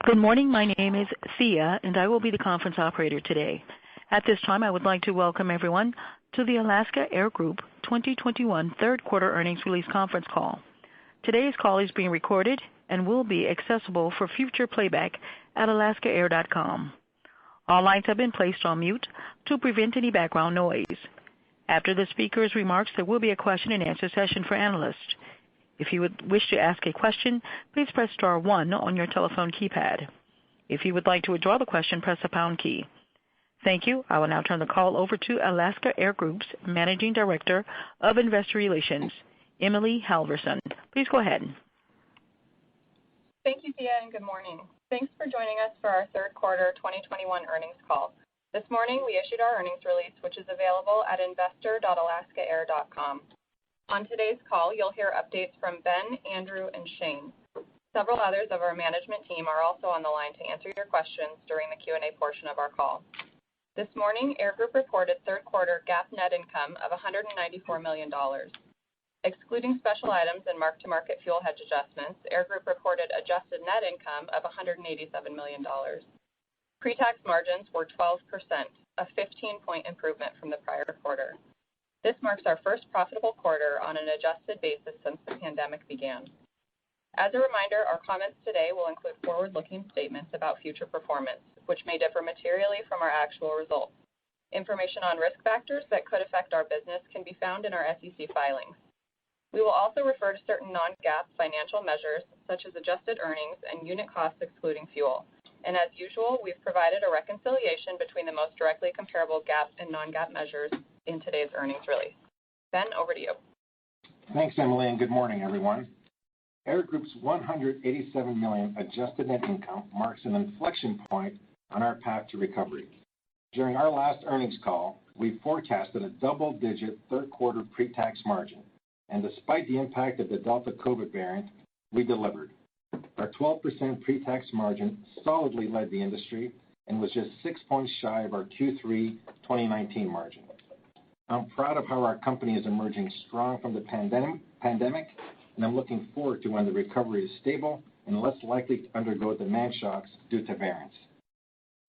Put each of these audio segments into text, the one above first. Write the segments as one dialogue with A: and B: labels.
A: Good morning. My name is Thea, and I will be the conference operator today. At this time, I would like to welcome everyone to the Alaska Air Group 2021 third quarter earnings release conference call. Today's call is being recorded and will be accessible for future playback at alaskaair.com. All lines have been placed on mute to prevent any background noise. After the speaker's remarks, there will be a question-and-answer session for analysts. If you would wish to ask a question, please press star 1 on your telephone keypad. If you would like to withdraw the question, press the pound key. Thank you. I will now turn the call over to Alaska Air Group's Managing Director of Investor Relations, Emily Halverson. Please go ahead.
B: Thank you, Thea, and good morning. Thanks for joining us for our third quarter 2021 earnings call. This morning, we issued our earnings release, which is available at investor.alaskaair.com. On today's call, you'll hear updates from Ben, Andrew, and Shane. Several others of our management team are also on the line to answer your questions during the Q&A portion of our call. This morning, Air Group reported third quarter GAAP net income of $194 million. Excluding special items and mark-to-market fuel hedge adjustments, Air Group reported adjusted net income of $187 million. Pre-tax margins were 12%, a 15-point improvement from the prior quarter. This marks our first profitable quarter on an adjusted basis since the pandemic began. As a reminder, our comments today will include forward-looking statements about future performance, which may differ materially from our actual results. Information on risk factors that could affect our business can be found in our SEC filings. We will also refer to certain non-GAAP financial measures, such as adjusted earnings and unit costs excluding fuel. And as usual, we've provided a reconciliation between the most directly comparable GAAP and non-GAAP measures in today's earnings release. Ben, over to you.
C: Thanks, Emily, and good morning, everyone. Air Group's $187 million adjusted net income marks an inflection point on our path to recovery. During our last earnings call, we forecasted a double-digit third quarter pre-tax margin, and despite the impact of the Delta COVID variant, we delivered. Our 12% pre-tax margin solidly led the industry and was just 6 points shy of our Q3 2019 margin. I'm proud of how our company is emerging strong from the pandemic, and I'm looking forward to when the recovery is stable and less likely to undergo demand shocks due to variants.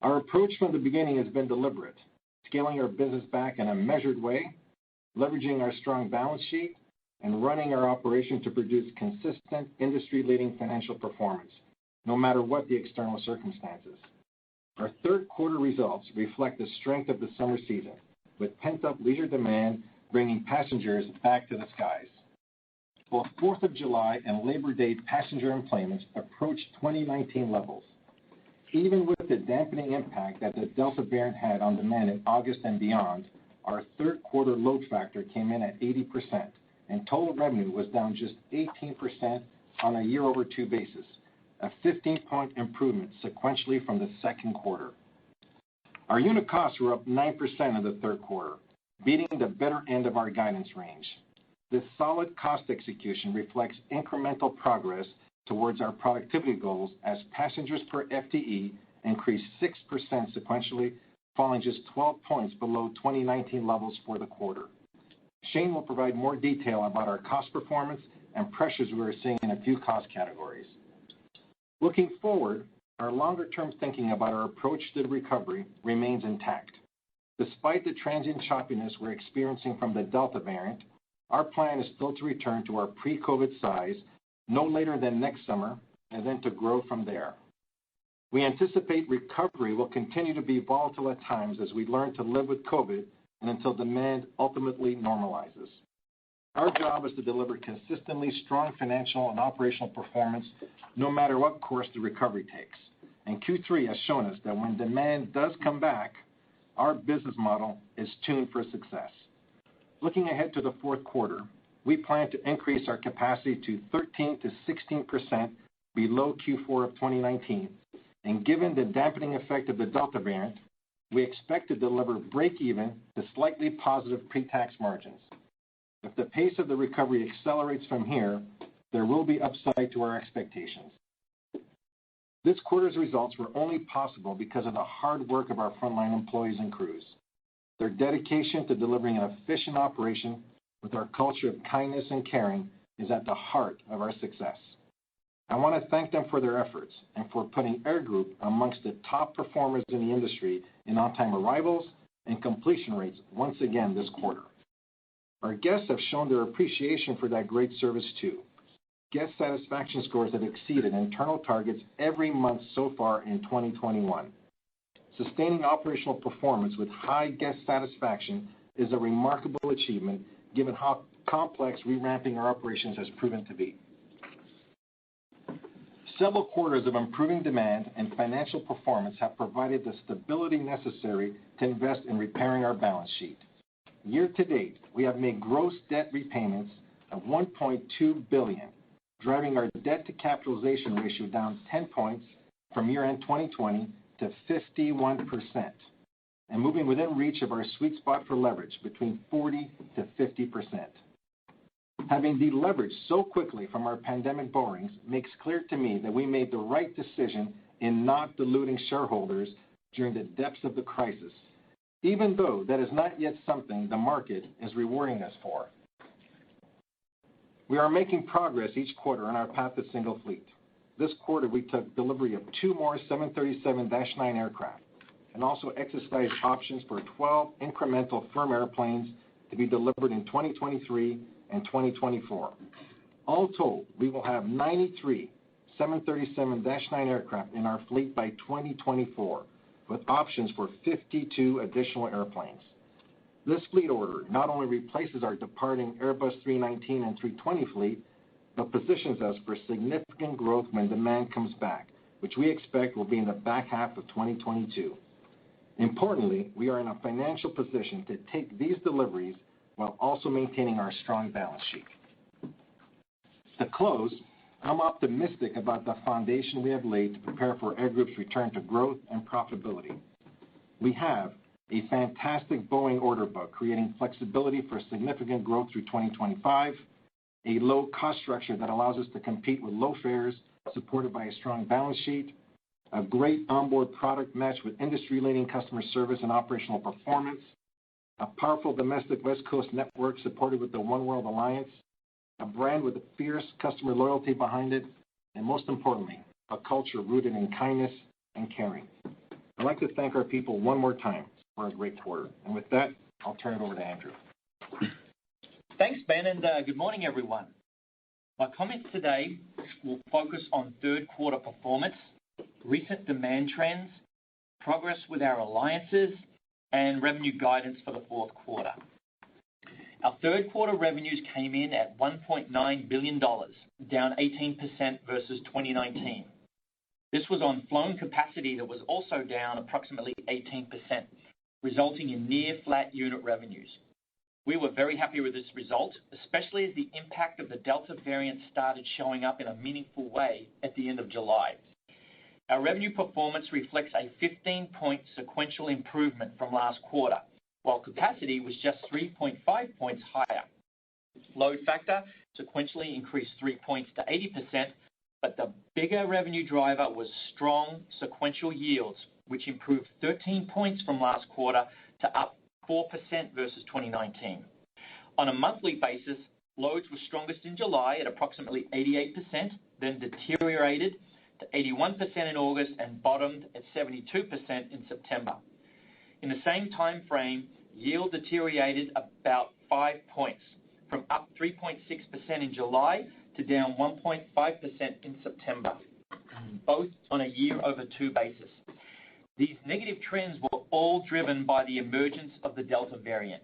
C: Our approach from the beginning has been deliberate, scaling our business back in a measured way, leveraging our strong balance sheet, and running our operation to produce consistent industry-leading financial performance, no matter what the external circumstances. Our third quarter results reflect the strength of the summer season, with pent-up leisure demand bringing passengers back to the skies. Both 4th of July and Labor Day passenger enplanements approached 2019 levels. Even with the dampening impact that the Delta variant had on demand in August and beyond, our third quarter load factor came in at 80%, and total revenue was down just 18% on a year-over-2 basis, a 15-point improvement sequentially from the second quarter. Our unit costs were up 9% in the third quarter, beating the better end of our guidance range. This solid cost execution reflects incremental progress towards our productivity goals as passengers per FTE increased 6% sequentially, falling just 12 points below 2019 levels for the quarter. Shane will provide more detail about our cost performance and pressures we are seeing in a few cost categories. Looking forward, our longer-term thinking about our approach to the recovery remains intact. Despite the transient choppiness we're experiencing from the Delta variant, our plan is still to return to our pre-COVID size no later than next summer and then to grow from there. We anticipate recovery will continue to be volatile at times as we learn to live with COVID and until demand ultimately normalizes. Our job is to deliver consistently strong financial and operational performance no matter what course the recovery takes. And Q3 has shown us that when demand does come back, our business model is tuned for success. Looking ahead to the fourth quarter, we plan to increase our capacity to 13 to 16% below Q4 of 2019. And given the dampening effect of the Delta variant, we expect to deliver break-even to slightly positive pre-tax margins. If the pace of the recovery accelerates from here, there will be upside to our expectations. This quarter's results were only possible because of the hard work of our frontline employees and crews. Their dedication to delivering an efficient operation with our culture of kindness and caring is at the heart of our success. I want to thank them for their efforts and for putting Air Group amongst the top performers in the industry in on-time arrivals and completion rates once again this quarter. Our guests have shown their appreciation for that great service too. Guest satisfaction scores have exceeded internal targets every month so far in 2021. Sustaining operational performance with high guest satisfaction is a remarkable achievement given how complex revamping our operations has proven to be. Several quarters of improving demand and financial performance have provided the stability necessary to invest in repairing our balance sheet. Year to date, we have made gross debt repayments of $1.2 billion, driving our debt to capitalization ratio down 10 points from year-end 2020 to 51%, and moving within reach of our sweet spot for leverage between 40 to 50%. Having deleveraged so quickly from our pandemic borrowings makes clear to me that we made the right decision in not diluting shareholders during the depths of the crisis, even though that is not yet something the market is rewarding us for. We are making progress each quarter on our path to single fleet. This quarter, we took delivery of 2 more 737-9 aircraft and also exercised options for 12 incremental firm airplanes to be delivered in 2023 and 2024. All told, we will have 93 737-9 aircraft in our fleet by 2024, with options for 52 additional airplanes. This fleet order not only replaces our departing Airbus 319 and 320 fleet, but positions us for significant growth when demand comes back, which we expect will be in the back half of 2022. Importantly, we are in a financial position to take these deliveries while also maintaining our strong balance sheet. To close, I'm optimistic about the foundation we have laid to prepare for Air Group's return to growth and profitability. We have a fantastic Boeing order book creating flexibility for significant growth through 2025, a low cost structure that allows us to compete with low fares supported by a strong balance sheet, a great onboard product matched with industry-leading customer service and operational performance, a powerful domestic West Coast network supported with the One World Alliance, a brand with a fierce customer loyalty behind it, and most importantly, a culture rooted in kindness and caring. I'd like to thank our people one more time for a great quarter. And with that, I'll turn it over to Andrew.
D: Thanks, Ben, and good morning, everyone. My comments today will focus on third quarter performance, recent demand trends, progress with our alliances, and revenue guidance for the fourth quarter. Our third quarter revenues came in at $1.9 billion, down 18% versus 2019. This was on flown capacity that was also down approximately 18%, resulting in near flat unit revenues. We were very happy with this result, especially as the impact of the Delta variant started showing up in a meaningful way at the end of July. Our revenue performance reflects a 15-point sequential improvement from last quarter, while capacity was just 3.5 points higher. Load factor sequentially increased 3 points to 80%, but the bigger revenue driver was strong sequential yields, which improved 13 points from last quarter to up 4% versus 2019. On a monthly basis, loads were strongest in July at approximately 88%, then deteriorated to 81% in August and bottomed at 72% in September. In the same time frame, yield deteriorated about 5 points, from up 3.6% in July to down 1.5% in September, both on a year-over-two basis. These negative trends were all driven by the emergence of the Delta variant.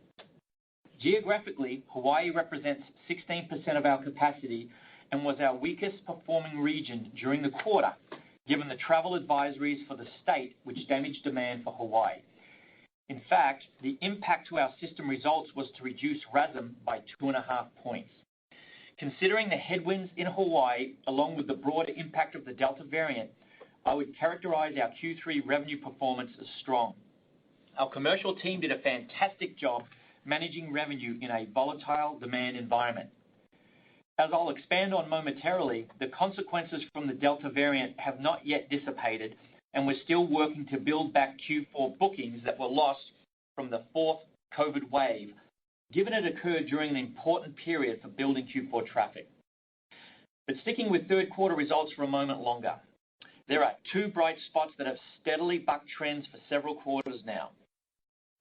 D: Geographically, Hawaii represents 16% of our capacity and was our weakest performing region during the quarter, given the travel advisories for the state, which damaged demand for Hawaii. In fact, the impact to our system results was to reduce RASM by 2.5 points. Considering the headwinds in Hawaii, along with the broader impact of the Delta variant, I would characterize our Q3 revenue performance as strong. Our commercial team did a fantastic job managing revenue in a volatile demand environment. As I'll expand on momentarily, the consequences from the Delta variant have not yet dissipated, and we're still working to build back Q4 bookings that were lost from the fourth COVID wave, given it occurred during an important period for building Q4 traffic. But sticking with third quarter results for a moment longer, there are two bright spots that have steadily bucked trends for several quarters now: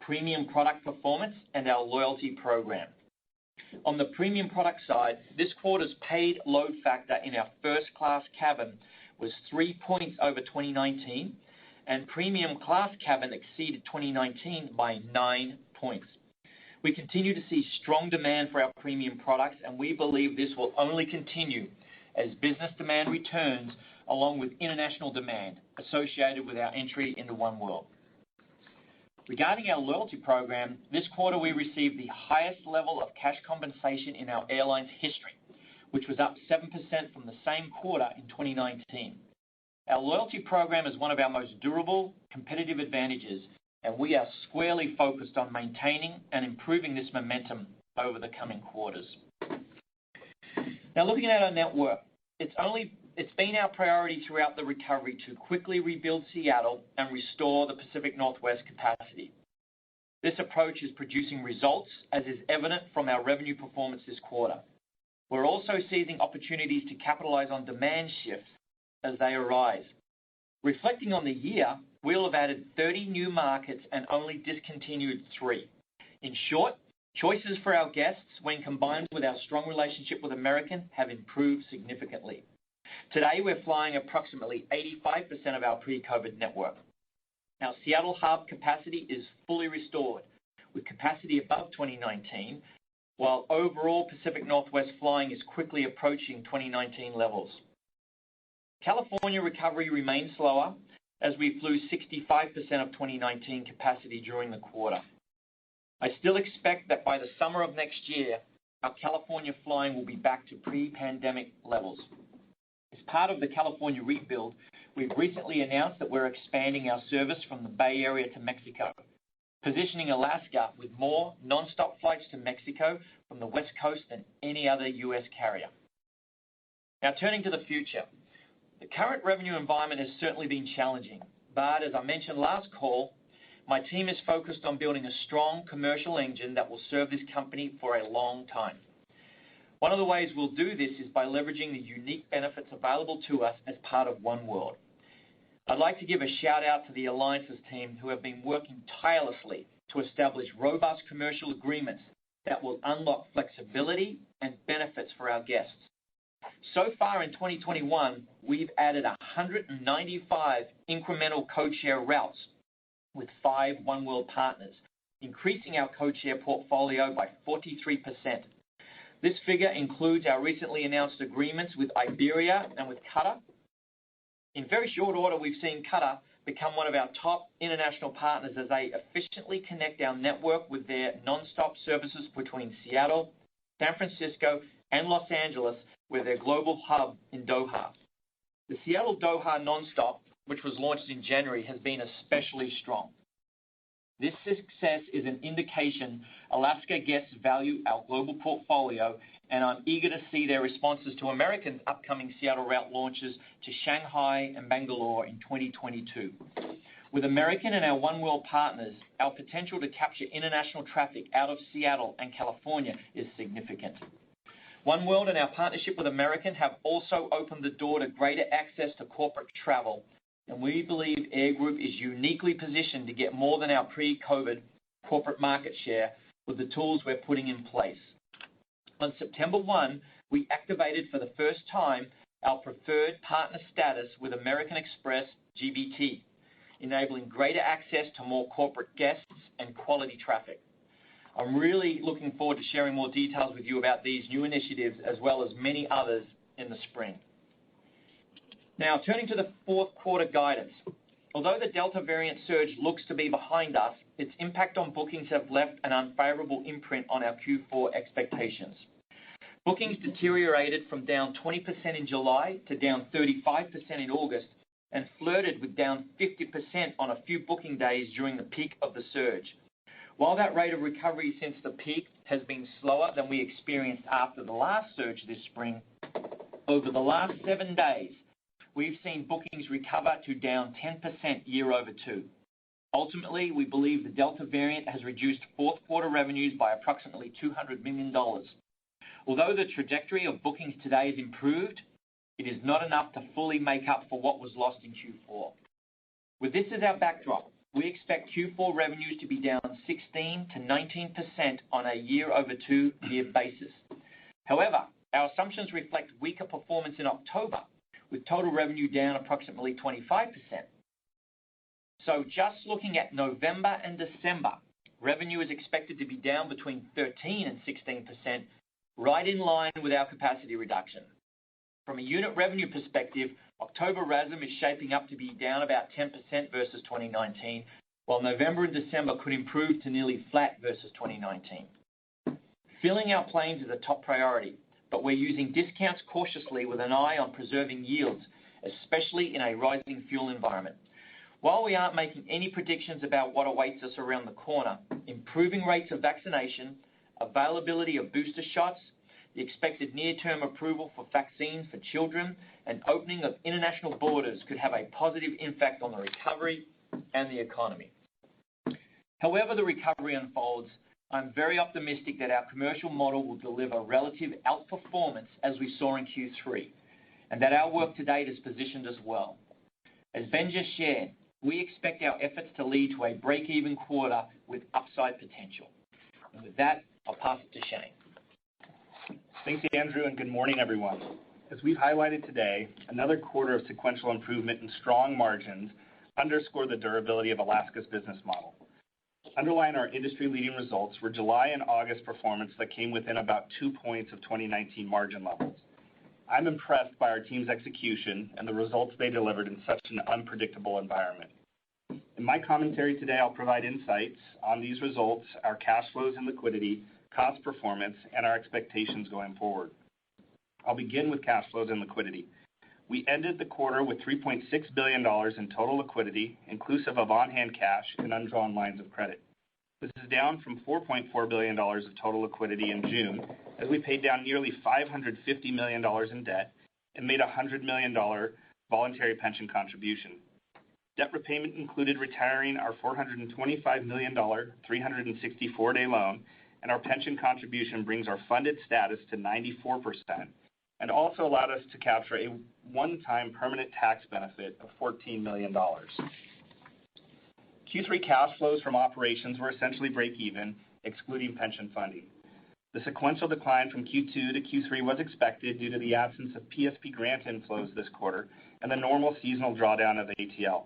D: premium product performance and our loyalty program. On the premium product side, this quarter's paid load factor in our first-class cabin was 3 points over 2019, and premium class cabin exceeded 2019 by 9 points. We continue to see strong demand for our premium products, and we believe this will only continue as business demand returns, along with international demand associated with our entry into One World. Regarding our loyalty program, this quarter we received the highest level of cash compensation in our airline's history, which was up 7% from the same quarter in 2019. Our loyalty program is one of our most durable competitive advantages, and we are squarely focused on maintaining and improving this momentum over the coming quarters. Now, looking at our network, it's been our priority throughout the recovery to quickly rebuild Seattle and restore the Pacific Northwest capacity. This approach is producing results, as is evident from our revenue performance this quarter. We're also seizing opportunities to capitalize on demand shifts as they arise. Reflecting on the year, we'll have added 30 new markets and only discontinued 3. In short, choices for our guests, when combined with our strong relationship with American, have improved significantly. Today, we're flying approximately 85% of our pre-COVID network. Our Seattle hub capacity is fully restored, with capacity above 2019, while overall Pacific Northwest flying is quickly approaching 2019 levels. California recovery remains slower, as we flew 65% of 2019 capacity during the quarter. I still expect that by the summer of next year, our California flying will be back to pre-pandemic levels. As part of the California rebuild, we've recently announced that we're expanding our service from the Bay Area to Mexico, positioning Alaska with more nonstop flights to Mexico from the West Coast than any other U.S. carrier. Now, turning to the future, the current revenue environment has certainly been challenging, but as I mentioned last call, my team is focused on building a strong commercial engine that will serve this company for a long time. One of the ways we'll do this is by leveraging the unique benefits available to us as part of One World. I'd like to give a shout out to the alliances team who have been working tirelessly to establish robust commercial agreements that will unlock flexibility and benefits for our guests. So far in 2021, we've added 195 incremental codeshare routes with 5 One World partners, increasing our codeshare portfolio by 43%. This figure includes our recently announced agreements with Iberia and with Qatar. In very short order, we've seen Qatar become one of our top international partners as they efficiently connect our network with their nonstop services between Seattle, San Francisco, and Los Angeles with their global hub in Doha. The Seattle-Doha nonstop, which was launched in January, has been especially strong. This success is an indication Alaska guests value our global portfolio, and I'm eager to see their responses to American's upcoming Seattle route launches to Shanghai and Bangalore in 2022. With American and our One World partners, our potential to capture international traffic out of Seattle and California is significant. One World and our partnership with American have also opened the door to greater access to corporate travel, and we believe Air Group is uniquely positioned to get more than our pre-COVID corporate market share with the tools we're putting in place. On September 1, we activated for the first time our preferred partner status with American Express GBT, enabling greater access to more corporate guests and quality traffic. I'm really looking forward to sharing more details with you about these new initiatives as well as many others in the spring. Now, turning to the fourth quarter guidance. Although the Delta variant surge looks to be behind us, its impact on bookings have left an unfavorable imprint on our Q4 expectations. Bookings deteriorated from down 20% in July to down 35% in August and flirted with down 50% on a few booking days during the peak of the surge. While that rate of recovery since the peak has been slower than we experienced after the last surge this spring, over the last 7 days, we've seen bookings recover to down 10% year over two. Ultimately, we believe the Delta variant has reduced fourth quarter revenues by approximately $200 million. Although the trajectory of bookings today is improved, it is not enough to fully make up for what was lost in Q4. With this as our backdrop, we expect Q4 revenues to be down 16 to 19% on a year-over-2-year basis. However, our assumptions reflect weaker performance in October, with total revenue down approximately 25%. So just looking at November and December, revenue is expected to be down between 13 and 16%, right in line with our capacity reduction. From a unit revenue perspective, October RASM is shaping up to be down about 10% versus 2019, while November and December could improve to nearly flat versus 2019. Filling our planes is a top priority, but we're using discounts cautiously with an eye on preserving yields, especially in a rising fuel environment. While we aren't making any predictions about what awaits us around the corner, improving rates of vaccination, availability of booster shots, the expected near-term approval for vaccines for children, and opening of international borders could have a positive impact on the recovery and the economy. However the recovery unfolds, I'm very optimistic that our commercial model will deliver relative outperformance as we saw in Q3, and that our work to date has positioned us well. As Ben just shared, we expect our efforts to lead to a break-even quarter with upside potential. And with that, I'll pass it to Shane.
E: Thanks, Andrew, and good morning, everyone. As we've highlighted today, another quarter of sequential improvement and strong margins underscore the durability of Alaska's business model. Underlying our industry-leading results were July and August performance that came within about 2 points of 2019 margin levels. I'm impressed by our team's execution and the results they delivered in such an unpredictable environment. In my commentary today, I'll provide insights on these results, our cash flows and liquidity, cost performance, and our expectations going forward. I'll begin with cash flows and liquidity. We ended the quarter with $3.6 billion in total liquidity, inclusive of on-hand cash and undrawn lines of credit. This is down from $4.4 billion of total liquidity in June, as we paid down nearly $550 million in debt and made a $100 million voluntary pension contribution. Debt repayment included retiring our $425 million 364-day loan, and our pension contribution brings our funded status to 94%, and also allowed us to capture a one-time permanent tax benefit of $14 million. Q3 cash flows from operations were essentially break-even, excluding pension funding. The sequential decline from Q2 to Q3 was expected due to the absence of PSP grant inflows this quarter and the normal seasonal drawdown of ATL.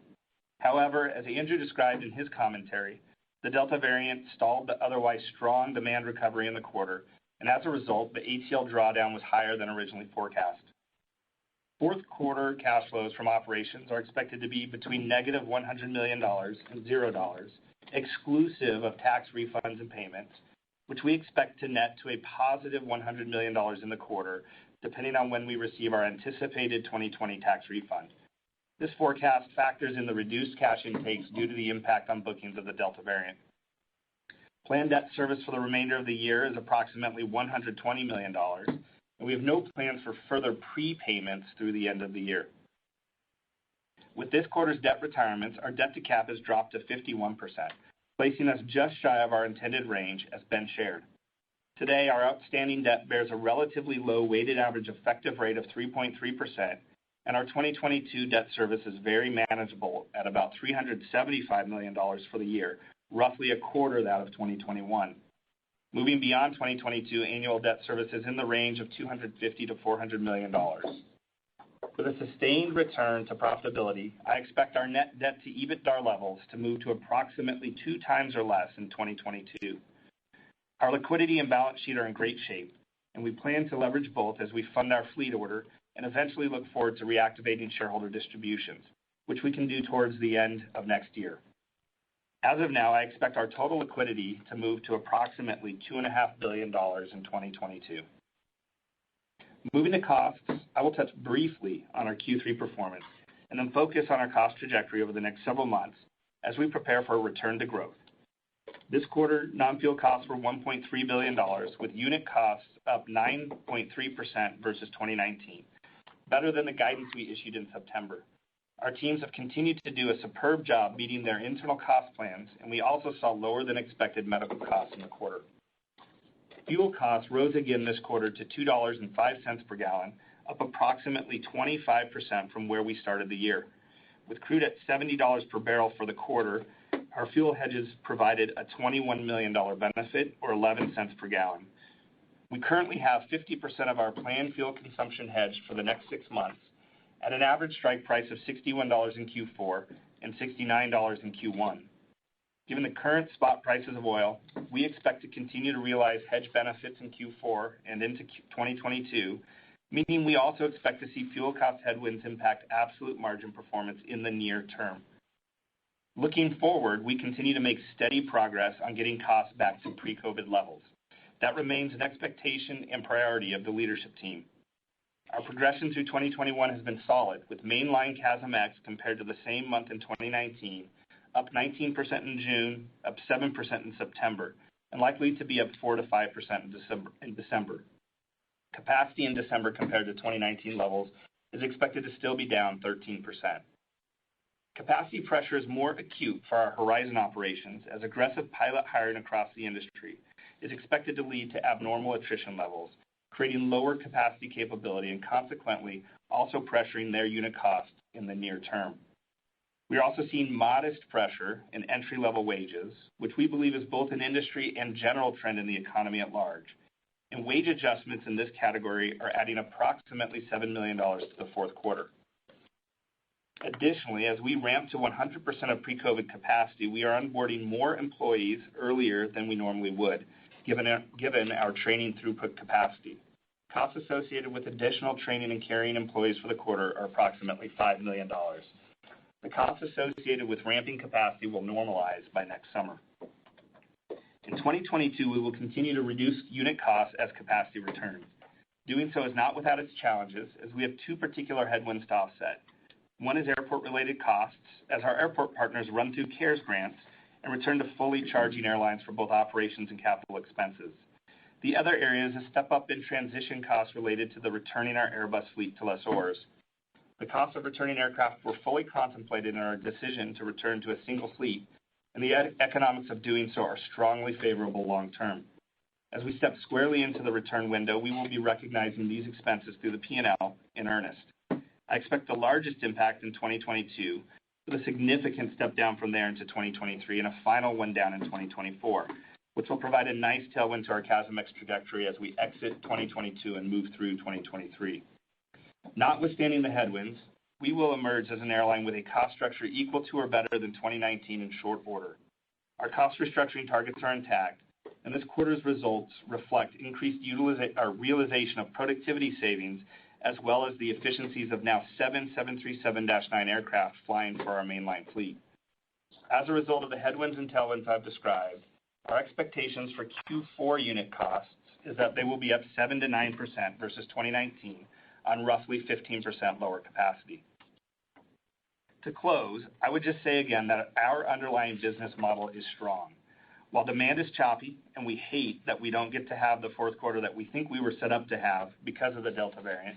E: However, as Andrew described in his commentary, the Delta variant stalled the otherwise strong demand recovery in the quarter, and as a result, the ATL drawdown was higher than originally forecast. Fourth quarter cash flows from operations are expected to be between negative $100 million and $0, exclusive of tax refunds and payments, which we expect to net to a positive $100 million in the quarter, depending on when we receive our anticipated 2020 tax refund. This forecast factors in the reduced cash intakes due to the impact on bookings of the Delta variant. Planned debt service for the remainder of the year is approximately $120 million, and we have no plans for further prepayments through the end of the year. With this quarter's debt retirements, our debt to cap has dropped to 51%, placing us just shy of our intended range, as Ben shared. Today, our outstanding debt bears a relatively low weighted average effective rate of 3.3%, and our 2022 debt service is very manageable at about $375 million for the year, roughly a quarter that of 2021. Moving beyond 2022, annual debt service is in the range of $250 to $400 million. With a sustained return to profitability, I expect our net debt to EBITDA levels to move to approximately 2 times or less in 2022. Our liquidity and balance sheet are in great shape, and we plan to leverage both as we fund our fleet order and eventually look forward to reactivating shareholder distributions, which we can do towards the end of next year. As of now, I expect our total liquidity to move to approximately $2.5 billion in 2022. Moving to costs, I will touch briefly on our Q3 performance and then focus on our cost trajectory over the next several months as we prepare for a return to growth. This quarter, non-fuel costs were $1.3 billion, with unit costs up 9.3% versus 2019, better than the guidance we issued in September. Our teams have continued to do a superb job meeting their internal cost plans, and we also saw lower than expected medical costs in the quarter. Fuel costs rose again this quarter to $2.05 per gallon, up approximately 25% from where we started the year. With crude at $70 per barrel for the quarter, our fuel hedges provided a $21 million benefit, or 11 cents per gallon. We currently have 50% of our planned fuel consumption hedged for the next 6 months at an average strike price of $61 in Q4 and $69 in Q1. Given the current spot prices of oil, we expect to continue to realize hedge benefits in Q4 and into 2022, meaning we also expect to see fuel cost headwinds impact absolute margin performance in the near term. Looking forward, we continue to make steady progress on getting costs back to pre-COVID levels. That remains an expectation and priority of the leadership team. Our progression through 2021 has been solid, with mainline CASM-ex compared to the same month in 2019, up 19% in June, up 7% in September, and likely to be up 4 to 5% in December. Capacity in December compared to 2019 levels is expected to still be down 13%. Capacity pressure is more acute for our Horizon operations as aggressive pilot hiring across the industry is expected to lead to abnormal attrition levels, creating lower capacity capability and consequently also pressuring their unit costs in the near term. We are also seeing modest pressure in entry-level wages, which we believe is both an industry and general trend in the economy at large. And wage adjustments in this category are adding approximately $7 million to the fourth quarter. Additionally, as we ramp to 100% of pre-COVID capacity, we are onboarding more employees earlier than we normally would, given our training throughput capacity. Costs associated with additional training and carrying employees for the quarter are approximately $5 million. The costs associated with ramping capacity will normalize by next summer. In 2022, we will continue to reduce unit costs as capacity returns. Doing so is not without its challenges, as we have two particular headwinds to offset. One is airport-related costs, as our airport partners run through CARES grants and return to fully charging airlines for both operations and capital expenses. The other area is a step-up in transition costs related to the returning our Airbus fleet to lessors. The costs of returning aircraft were fully contemplated in our decision to return to a single fleet, and the economics of doing so are strongly favorable long term. As we step squarely into the return window, we will be recognizing these expenses through the P&L in earnest. I expect the largest impact in 2022, with a significant step down from there into 2023 and a final one down in 2024, which will provide a nice tailwind to our CASM-ex trajectory as we exit 2022 and move through 2023. Notwithstanding the headwinds, we will emerge as an airline with a cost structure equal to or better than 2019 in short order. Our cost restructuring targets are intact, and this quarter's results reflect increased realization of productivity savings as well as the efficiencies of now 7 737-9 aircraft flying for our mainline fleet. As a result of the headwinds and tailwinds I've described, our expectations for Q4 unit costs is that they will be up 7 to 9% versus 2019 on roughly 15% lower capacity. To close, I would just say again that our underlying business model is strong. While demand is choppy, and we hate that we don't get to have the fourth quarter that we think we were set up to have because of the Delta variant,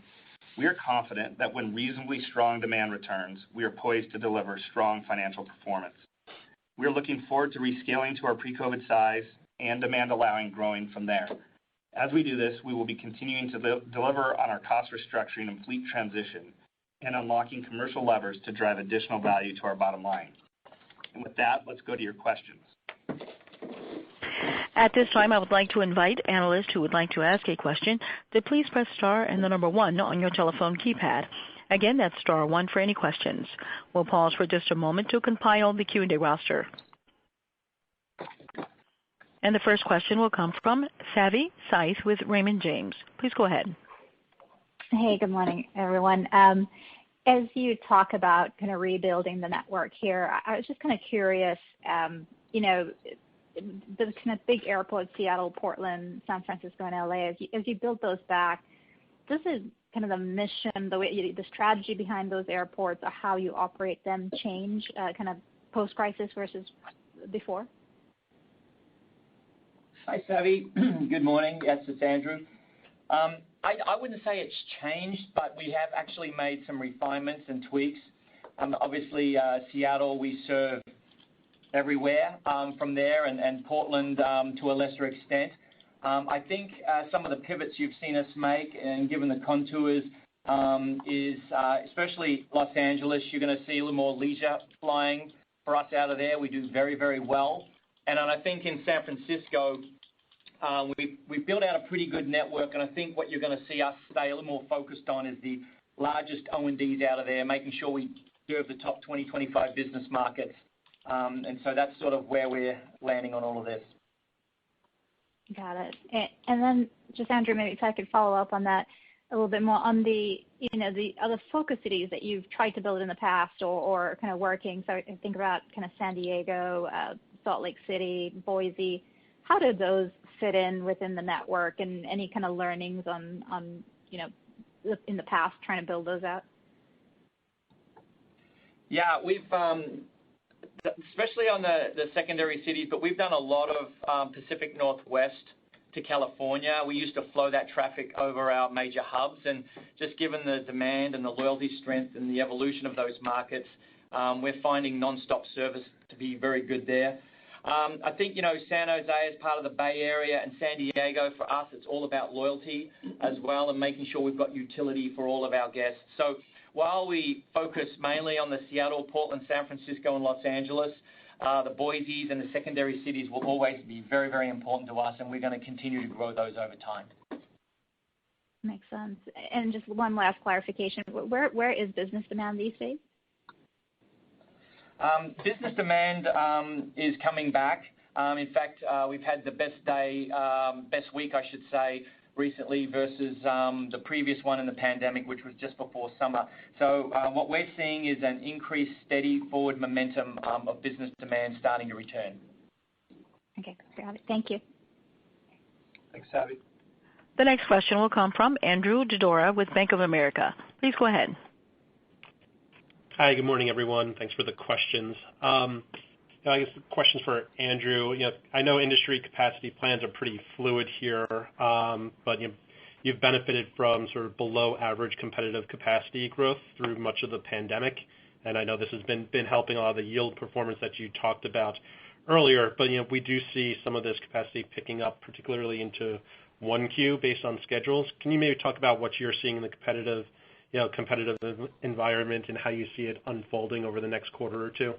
E: we are confident that when reasonably strong demand returns, we are poised to deliver strong financial performance. We are looking forward to rescaling to our pre-COVID size and demand allowing growing from there. As we do this, we will be continuing to deliver on our cost restructuring and fleet transition and unlocking commercial levers to drive additional value to our bottom line. And with that, let's go to your questions.
A: At this time, I would like to invite analysts who would like to ask a question to please press star and the number 1 on your telephone keypad. Again, that's star 1 for any questions. We'll pause for just a moment to compile the Q&A roster. And the first question will come from Savi Syth with Raymond James. Please go ahead.
F: Hey, good morning, everyone. As you talk about kind of rebuilding the network here, I was just kind of curious, the kind of big airports, Seattle, Portland, San Francisco, and LA, as you build those back, does it kind of the mission, the strategy behind those airports or how you operate them change kind of post-crisis versus before?
G: Hi, Savi. Good morning. Yes, it's Andrew. I wouldn't say it's changed, but we have actually made some refinements and tweaks. Obviously, Seattle, we serve everywhere from there, and Portland to a lesser extent. I think some of the pivots you've seen us make, and given the contours is especially Los Angeles. You're going to see a little more leisure flying for us out of there. We do very, very well. And I think in San Francisco, we've built out a pretty good network, and I think what you're going to see us stay a little more focused on is the largest O&Ds out of there, making sure we serve the top 20, 25 business markets. And so that's sort of where we're landing on all of this.
F: Got it. And then just, Andrew, maybe if I could follow up on that a little bit more on the other focus cities that you've tried to build in the past or kind of working. So I think about kind of San Diego, Salt Lake City, Boise. How do those fit in within the network, and any kind of learnings on in the past trying to build those out?
G: Yeah, we've especially on the secondary cities, but we've done a lot of Pacific Northwest to California. We used to flow that traffic over our major hubs, and just given the demand and the loyalty strength and the evolution of those markets, we're finding nonstop service to be very good there. I think, San Jose is part of the Bay Area, and San Diego, for us, it's all about loyalty as well and making sure we've got utility for all of our guests. So while we focus mainly on the Seattle, Portland, San Francisco, and Los Angeles, the Boise's and the secondary cities will always be very, very important to us, and we're going to continue to grow those over time.
F: Makes sense. And just one last clarification. Where is business demand these days?
G: Business demand is coming back. In fact, we've had the best week, I should say, recently versus the previous one in the pandemic, which was just before summer. So what we're seeing is an increased, steady forward momentum of business demand starting to return.
F: Okay, got it. Thank you.
E: Thanks, Savi.
A: The next question will come from Andrew Dodora with Bank of America. Please go ahead.
H: Hi, good morning, everyone. Thanks for the questions. I guess the question's for Andrew. I know industry capacity plans are pretty fluid here, but you've benefited from sort of below average competitive capacity growth through much of the pandemic, and I know this has been helping a lot of the yield performance that you talked about earlier. But we do see some of this capacity picking up, particularly into 1Q based on schedules. Can you maybe talk about what you're seeing in the competitive environment and how you see it unfolding over the next quarter or two?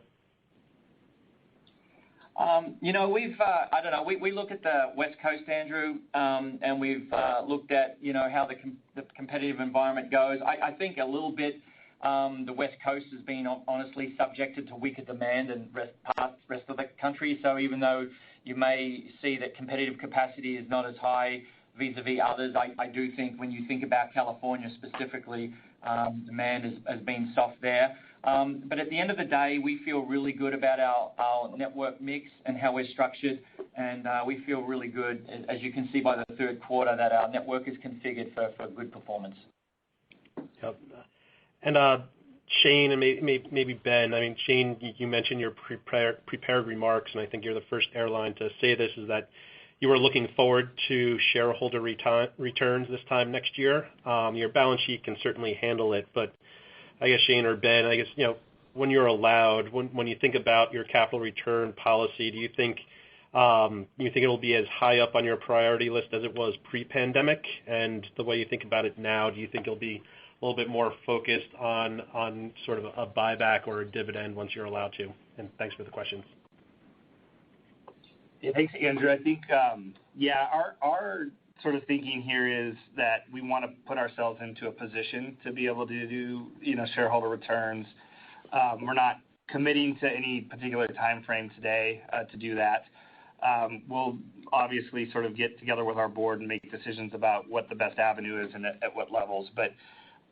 G: We look at the West Coast, Andrew, and we've looked at, how the competitive environment goes. I think a little bit the West Coast has been honestly subjected to weaker demand than rest of the country. So even though you may see that competitive capacity is not as high vis-a-vis others, I do think when you think about California specifically, demand has been soft there. But at the end of the day, we feel really good about our network mix and how we're structured, and we feel really good, as you can see by the third quarter, that our network is configured for good performance.
H: Yep. And Shane and maybe Ben, I mean, Shane, you mentioned your prepared remarks, and I think you're the first airline to say this, is that you were looking forward to shareholder returns this time next year. Your balance sheet can certainly handle it, but I guess Shane or Ben, when you're allowed, when you think about your capital return policy, do you think it'll be as high up on your priority list as it was pre-pandemic? And the way you think about it now, do you think it'll be a little bit more focused on sort of a buyback or a dividend once you're allowed to? And thanks for the questions.
E: Yeah, thanks, Andrew. I think, our sort of thinking here is that we want to put ourselves into a position to be able to do, shareholder returns. We're not committing to any particular time frame today to do that. We'll obviously sort of get together with our board and make decisions about what the best avenue is and at what levels. But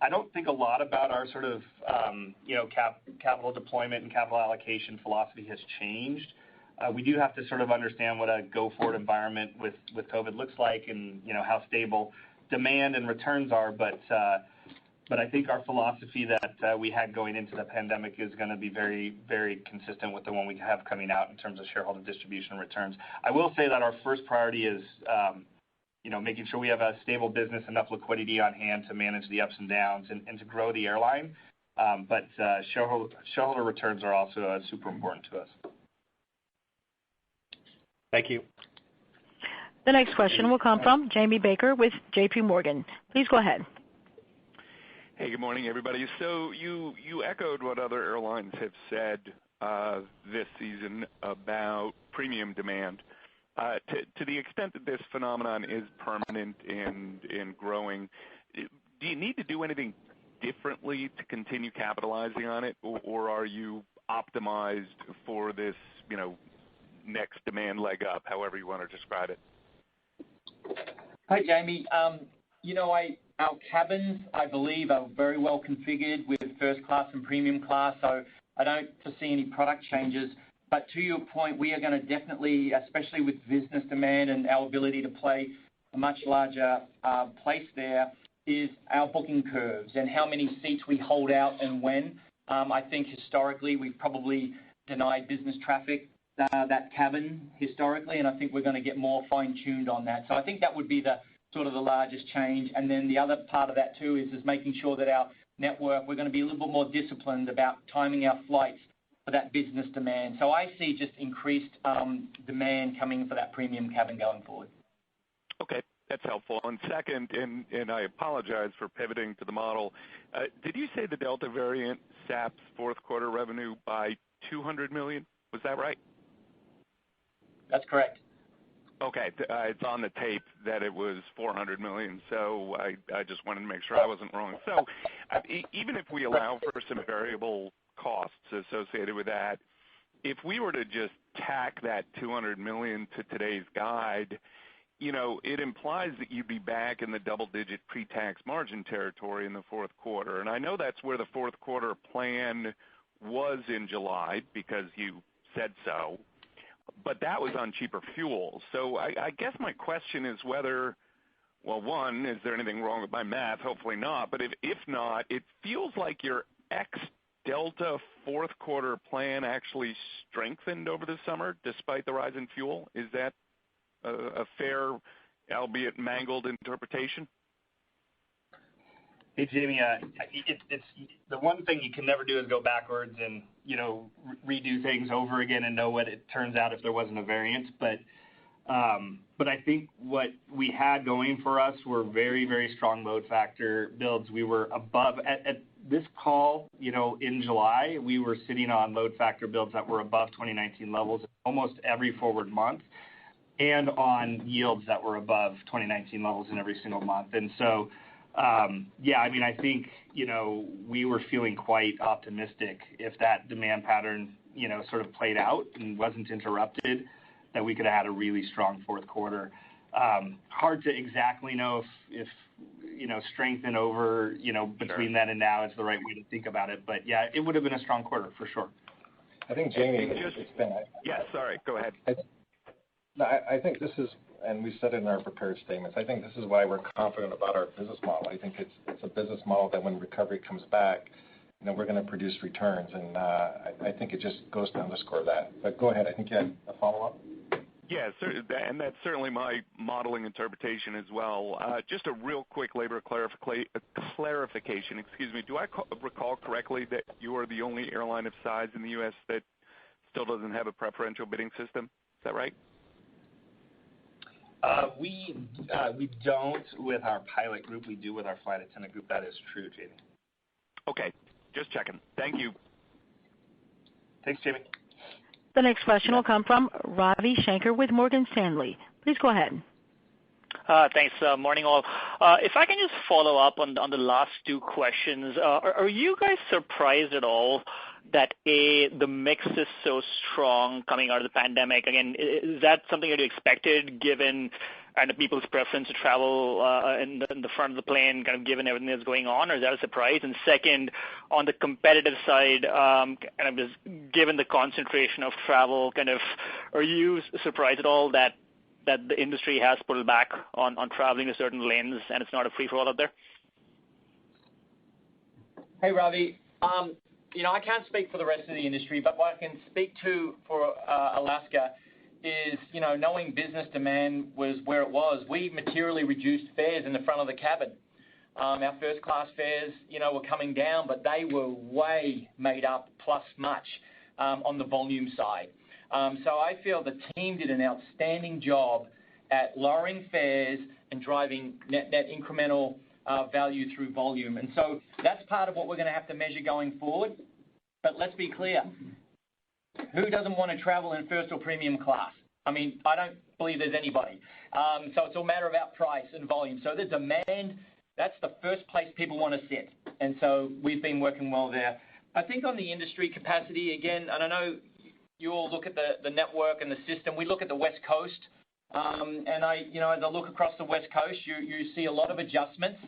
E: I don't think a lot about our sort of, capital deployment and capital allocation philosophy has changed. We do have to sort of understand what a go-forward environment with COVID looks like and, how stable demand and returns are. But I think our philosophy that we had going into the pandemic is going to be very, very consistent with the one we have coming out in terms of shareholder distribution returns. I will say that our first priority is, making sure we have a stable business, enough liquidity on hand to manage the ups and downs and to grow the airline. But shareholder returns are also super important to us.
H: Thank you.
A: The next question will come from Jamie Baker with J.P. Morgan. Please go ahead.
I: Hey, good morning, everybody. So you echoed what other airlines have said this season about premium demand. To the extent that this phenomenon is permanent and growing, do you need to do anything differently to continue capitalizing on it, or are you optimized for this, next demand leg up, however you want to describe it?
G: Hi, Jamie. Our cabins, I believe, are very well configured with first class and premium class, so I don't foresee any product changes. But to your point, we are going to definitely, especially with business demand and our ability to play a much larger place there, is our booking curves and how many seats we hold out and when. I think historically we've probably denied business traffic that cabin historically, and I think we're going to get more fine-tuned on that. So I think that would be the sort of the largest change. And then the other part of that too is making sure that our network, we're going to be a little bit more disciplined about timing our flights for that business demand. So I see just increased demand coming for that premium cabin going forward.
I: Okay, that's helpful. And second, and I apologize for pivoting to the model, did you say the Delta variant saps fourth quarter revenue by $200 million? Was that right?
G: That's correct.
I: Okay, it's on the tape that it was $400 million, so I just wanted to make sure I wasn't wrong. So even if we allow for some variable costs associated with that, if we were to just tack that $200 million to today's guide, it implies that you'd be back in the double-digit pre-tax margin territory in the fourth quarter. And I know that's where the fourth quarter plan was in July because you said so, but that was on cheaper fuel. So I guess my question is whether, well, one, is there anything wrong with my math? Hopefully not. But if not, it feels like your ex-Delta fourth quarter plan actually strengthened over the summer despite the rise in fuel. Is that a fair, albeit mangled, interpretation?
E: Hey, Jamie, it's the one thing you can never do is go backwards and, redo things over again and know what it turns out if there wasn't a variance. But I think what we had going for us were very, very strong load factor builds. We were above, at this call, in July, we were sitting on load factor builds that were above 2019 levels almost every forward month, and on yields that were above 2019 levels in every single month. And so, I think, we were feeling quite optimistic if that demand pattern, sort of played out and wasn't interrupted, that we could have had a really strong fourth quarter. Hard to exactly know if strengthen over, between then and now is the right way to think about it. But yeah, it would have been a strong quarter for sure.
C: I think, Jamie,
I: sorry, go ahead.
C: I think this is, and we said it in our prepared statements, I think this is why we're confident about our business model. I think it's a business model that when recovery comes back, we're going to produce returns, and I think it just goes to underscore that. But go ahead, I think you had a follow-up?
I: Yeah, and that's certainly my modeling interpretation as well. Just a real quick labor clarification, do I recall correctly that you are the only airline of size in the U.S. that still doesn't have a preferential bidding system? Is that right?
E: We don't with our pilot group. We do with our flight attendant group. That is true, Jamie.
I: Okay, just checking. Thank you.
E: Thanks, Jamie.
A: The next question will come from Ravi Shanker with Morgan Stanley. Please go ahead.
J: Thanks. Morning, all. If I can just follow up on the last two questions, are you guys surprised at all that the mix is so strong coming out of the pandemic? Again, is that something that you expected given kind of people's preference to travel in the front of the plane, kind of given everything that's going on, or is that a surprise? And second, on the competitive side, kind of just given the concentration of travel, kind of, are you surprised at all that the industry has pulled back on traveling to certain lanes and it's not a free-for-all out there?
G: Hey, Ravi. I can't speak for the rest of the industry, but what I can speak to for Alaska is, knowing business demand was where it was, we materially reduced fares in the front of the cabin. Our first class fares, were coming down, but they were way made up plus much on the volume side. So I feel the team did an outstanding job at lowering fares and driving net incremental value through volume. And so that's part of what we're going to have to measure going forward. But let's be clear. Who doesn't want to travel in first or premium class? I mean, I don't believe there's anybody. So it's a matter about price and volume. So the demand, that's the first place people want to sit. And so we've been working well there. I think on the industry capacity, again, and I know you all look at the network and the system. We look at the West Coast. And as I look across the West Coast, you see a lot of adjustments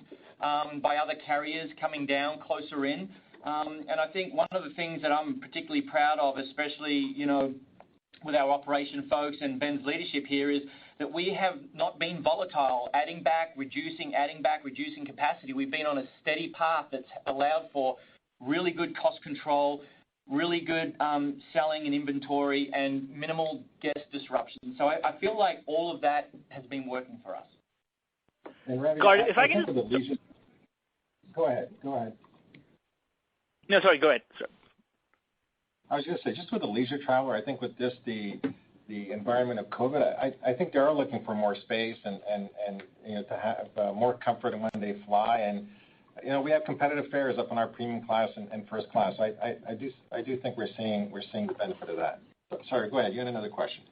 G: by other carriers coming down closer in. And I think one of the things that I'm particularly proud of, especially, with our operation folks and Ben's leadership here, is that we have not been volatile, adding back, reducing capacity. We've been on a steady path that's allowed for really good cost control, really good selling and inventory, and minimal guest disruption. So I feel like all of that has been working for us.
C: And Ravi,
J: if I can
C: just... Go ahead.
J: No, sorry, go ahead. Sorry. I
C: was going to say, just with the leisure traveler, I think with this, the environment of COVID, I think they are looking for more space and to have more comfort in when they fly. And, we have competitive fares up in our premium class and first class. I do think we're seeing the benefit of that. Sorry, go ahead. You had another question.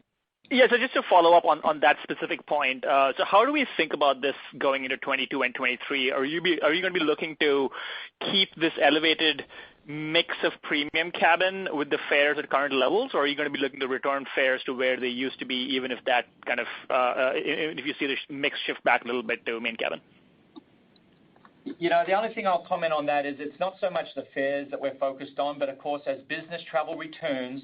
J: Yeah, so just to follow up on that specific point, so how do we think about this going into 22 and 23? Are you going to be looking to keep this elevated mix of premium cabin with the fares at current levels, or are you going to be looking to return fares to where they used to be, even if that kind of if you see the mix shift back a little bit to main cabin?
G: The only thing I'll comment on that is it's not so much the fares that we're focused on, but of course, as business travel returns,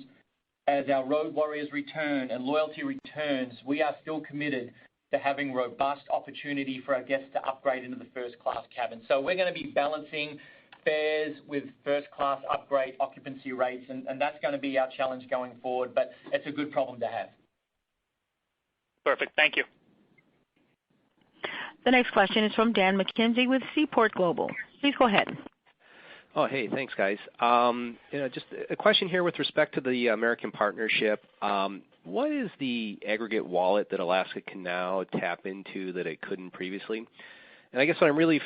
G: as our road warriors return and loyalty returns, we are still committed to having robust opportunity for our guests to upgrade into the first class cabin. So we're going to be balancing fares with first class upgrade occupancy rates, and that's going to be our challenge going forward, but it's a good problem to have.
J: Perfect. Thank you.
A: The next question is from Dan McKenzie with Seaport Global. Please go ahead.
K: Oh, hey, thanks, guys. Just a question here with respect to the American partnership. What is the aggregate wallet that Alaska can now tap into that it couldn't previously? And I guess what I'm really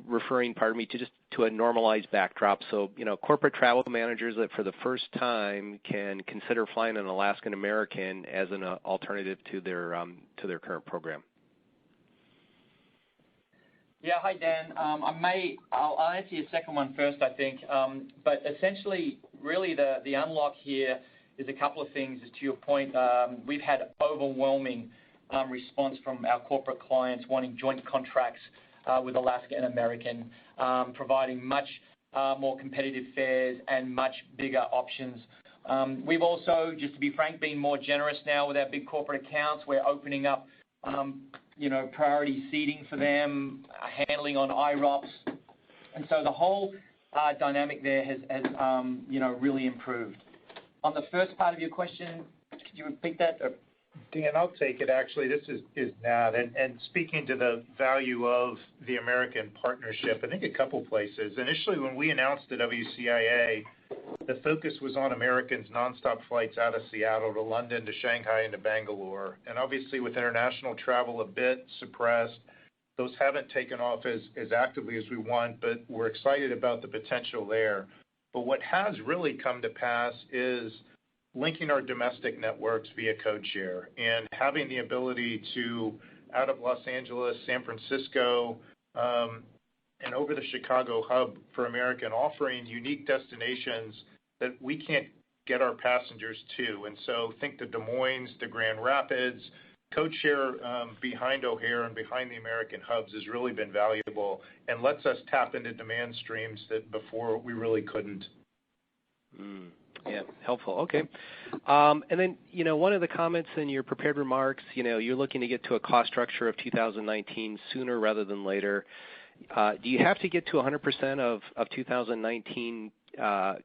K: referring, to a normalized backdrop. So, corporate travel managers that for the first time can consider flying an Alaskan American as an alternative to their current program.
G: Yeah, hi Dan. I'll answer your second one first, I think. But essentially, really the unlock here is a couple of things. As to your point, we've had overwhelming response from our corporate clients wanting joint contracts with Alaska and American, providing much more competitive fares and much bigger options. We've also, just to be frank, been more generous now with our big corporate accounts. We're opening up priority seating for them, handling on IROPS. And so the whole dynamic there has really improved. On the first part of your question, could you repeat that?
L: Dan, I'll take it. Actually, this is Nat. And speaking to the value of the American partnership, I think a couple places. Initially, when we announced the WCIA, the focus was on Americans' nonstop flights out of Seattle to London to Shanghai and to Bangalore. And obviously, with international travel a bit suppressed, those haven't taken off as actively as we want, but we're excited about the potential there. But what has really come to pass is linking our domestic networks via codeshare and having the ability to, out of Los Angeles, San Francisco, and over the Chicago hub for American, offering unique destinations that we can't get our passengers to. And so think the Des Moines, the Grand Rapids, codeshare behind O'Hare and behind the American hubs has really been valuable and lets us tap into demand streams that before we really couldn't.
K: Yeah, helpful. Okay. And then, one of the comments in your prepared remarks, you're looking to get to a cost structure of 2019 sooner rather than later. Do you have to get to 100% of 2019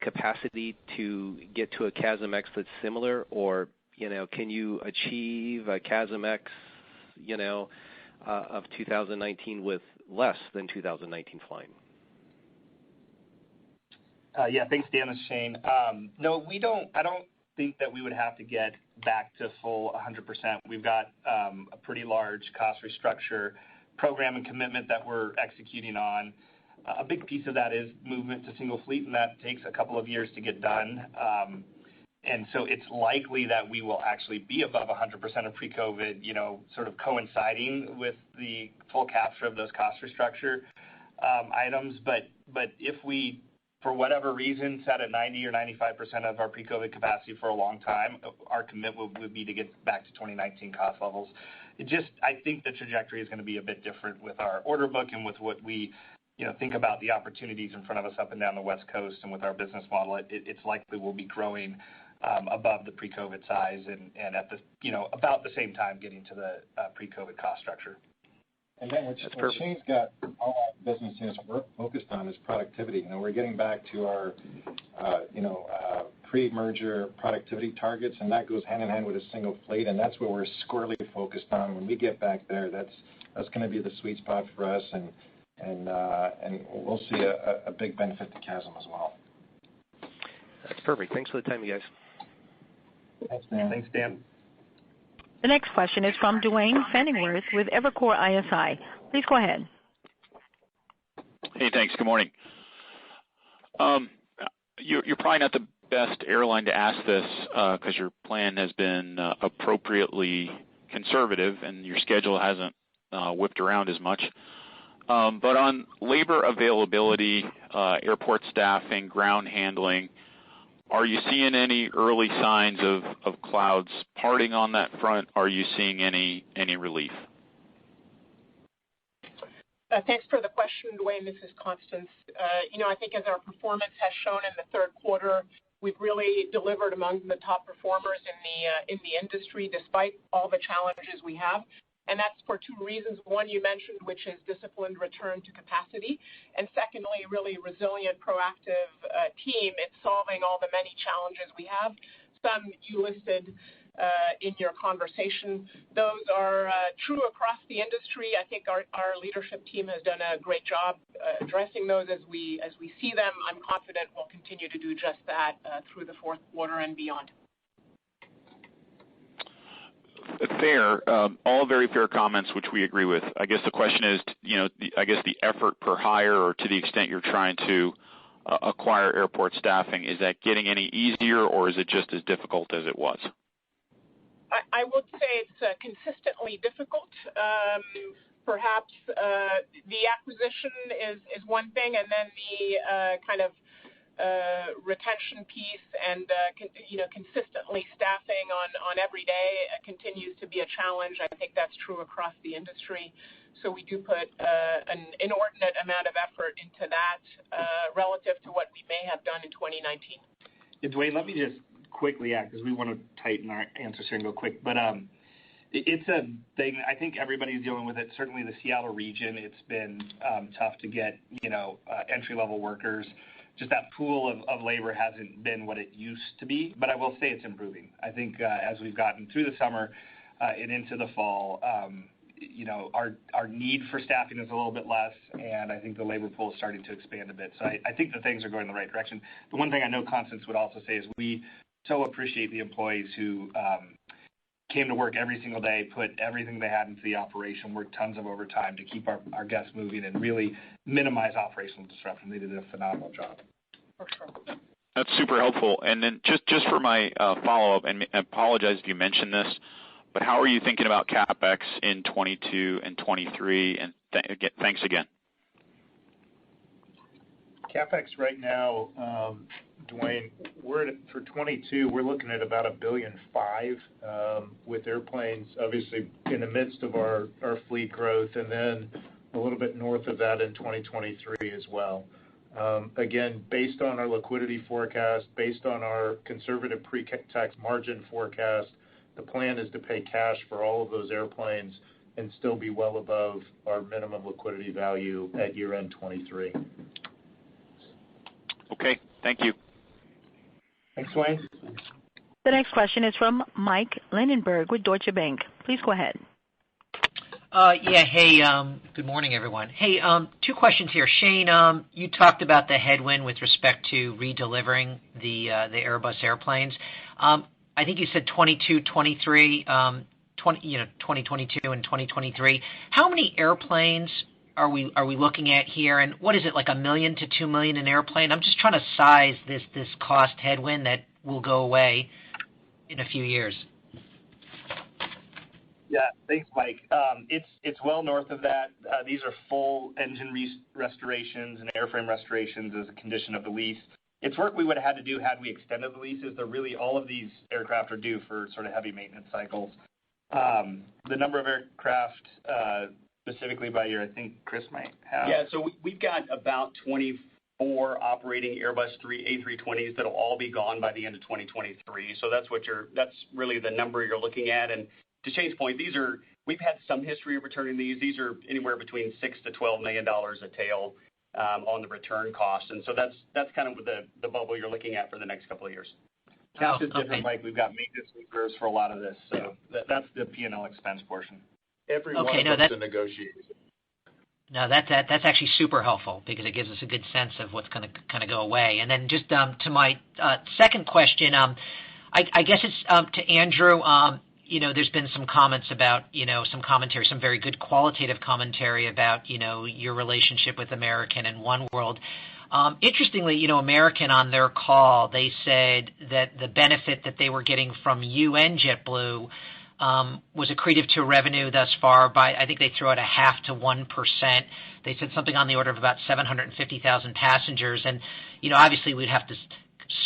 K: capacity to get to a CASM-ex that's similar, or, can you achieve a CASM-ex, of 2019 with less than 2019 flying?
E: Yeah, thanks, Dan. This is Shane. No, we don't. I don't think that we would have to get back to full 100%. We've got a pretty large cost restructure program and commitment that we're executing on. A big piece of that is movement to single fleet, and that takes a couple of years to get done. And so it's likely that we will actually be above 100% of pre-COVID, sort of coinciding with the full capture of those cost restructure items. But if we, for whatever reason, set at 90 or 95% of our pre-COVID capacity for a long time, our commitment would be to get back to 2019 cost levels. I think the trajectory is going to be a bit different with our order book and with what we think about the opportunities in front of us up and down the West Coast, and with our business model, it's likely we'll be growing above the pre-COVID size and at the about the same time getting to the pre-COVID cost structure.
C: And then what Shane's got all our businesses focused on is productivity. We're getting back to our pre-merger productivity targets, and that goes hand in hand with a single fleet, and that's what we're squarely focused on. When we get back there, that's going to be the sweet spot for us, and we'll see a big benefit to CASM as well.
K: That's perfect. Thanks for the time, you guys.
C: Thanks, Dan.
E: Thanks, Dan.
A: The next question is from Duane Pfennigwerth with Evercore ISI. Please go ahead.
M: Hey, thanks. Good morning. You're probably not the best airline to ask this because your plan has been appropriately conservative and your schedule hasn't whipped around as much. But on labor availability, airport staffing, ground handling, are you seeing any early signs of clouds parting on that front? Are you seeing any relief?
N: Thanks for the question, Dwayne. This is Constance. I think as our performance has shown in the third quarter, we've really delivered among the top performers in the industry, despite all the challenges we have. And that's for two reasons. One, you mentioned, which is disciplined return to capacity. And secondly, really resilient, proactive team in solving all the many challenges we have. Some you listed in your conversation. Those are true across the industry. I think our leadership team has done a great job addressing those as we see them. I'm confident we'll continue to do just that through the fourth quarter and beyond.
M: Fair. All very fair comments, which we agree with. I guess the question is, the effort per hire, or to the extent you're trying to acquire airport staffing, is that getting any easier, or is it just as difficult as it was?
N: I would say it's consistently difficult. Perhaps the acquisition is one thing, and then the kind of retention piece and consistently staffing on every day continues to be a challenge. I think that's true across the industry. So we do put an inordinate amount of effort into that relative to what we may have done in 2019.
E: Yeah, Dwayne, let me just quickly add, because we want to tighten our answers here and go quick. But it's a thing. I think everybody's dealing with it. Certainly the Seattle region, it's been tough to get entry-level workers. Just that pool of labor hasn't been what it used to be, but I will say it's improving. I think as we've gotten through the summer and into the fall, our need for staffing is a little bit less, and I think the labor pool is starting to expand a bit. So I think the things are going in the right direction. The one thing I know Constance would also say is we so appreciate the employees who came to work every single day, put everything they had into the operation, worked tons of overtime to keep our guests moving and really minimize operational disruption. They did a phenomenal job.
N: For sure.
M: That's super helpful. And then just for my follow-up, and I apologize if you mentioned this, but how are you thinking about Capex in 22 and 23? And thanks again.
L: Capex right now, Dwayne, for 22, we're looking at about $1.5 billion with airplanes, obviously in the midst of our fleet growth, and then a little bit north of that in 2023 as well. Again, based on our liquidity forecast, based on our conservative pre-tax margin forecast, the plan is to pay cash for all of those airplanes and still be well above our minimum liquidity value at year-end 23.
M: Okay, thank you.
L: Thanks, Dwayne.
A: The next question is from Mike Linenberg with Deutsche Bank. Please go ahead.
O: Hey, good morning, everyone. Hey, two questions here. Shane, you talked about the headwind with respect to redelivering the Airbus airplanes. I think you said 22, 23. 2022 and 2023. How many airplanes are we looking at here, and what is it, like $1 million to $2 million an airplane? I'm just trying to size this cost headwind that will go away in a few years.
E: Yeah, thanks, Mike. It's well north of that. These are full engine restorations and airframe restorations as a condition of the lease. It's work we would have had to do had we extended the leases. They're really, all of these aircraft are due for sort of heavy maintenance cycles. The number of aircraft specifically by year, I think Chris might have.
P: Yeah, so we've got about 24 operating Airbus A320s that'll all be gone by the end of 2023. So that's really the number you're looking at. And to Shane's point, we've had some history of returning these. These are anywhere between $6 to $12 million a tail on the return cost. And so that's kind of the bubble you're looking at for the next couple of years.
E: Cash is different, Mike. We've got maintenance reserves for a lot of this, so that's the P&L expense portion.
L: Every one of them's a negotiation.
O: No, that's actually super helpful because it gives us a good sense of what's going to kind of go away. And then just to my second question, I guess it's to Andrew. There's been some comments about, some commentary, some very good qualitative commentary about, your relationship with American and oneworld. Interestingly, American on their call, they said that the benefit that they were getting from you and JetBlue was accretive to revenue thus far by, I think they threw out 0.5% to 1%. They said something on the order of about 750,000 passengers. And, obviously we'd have to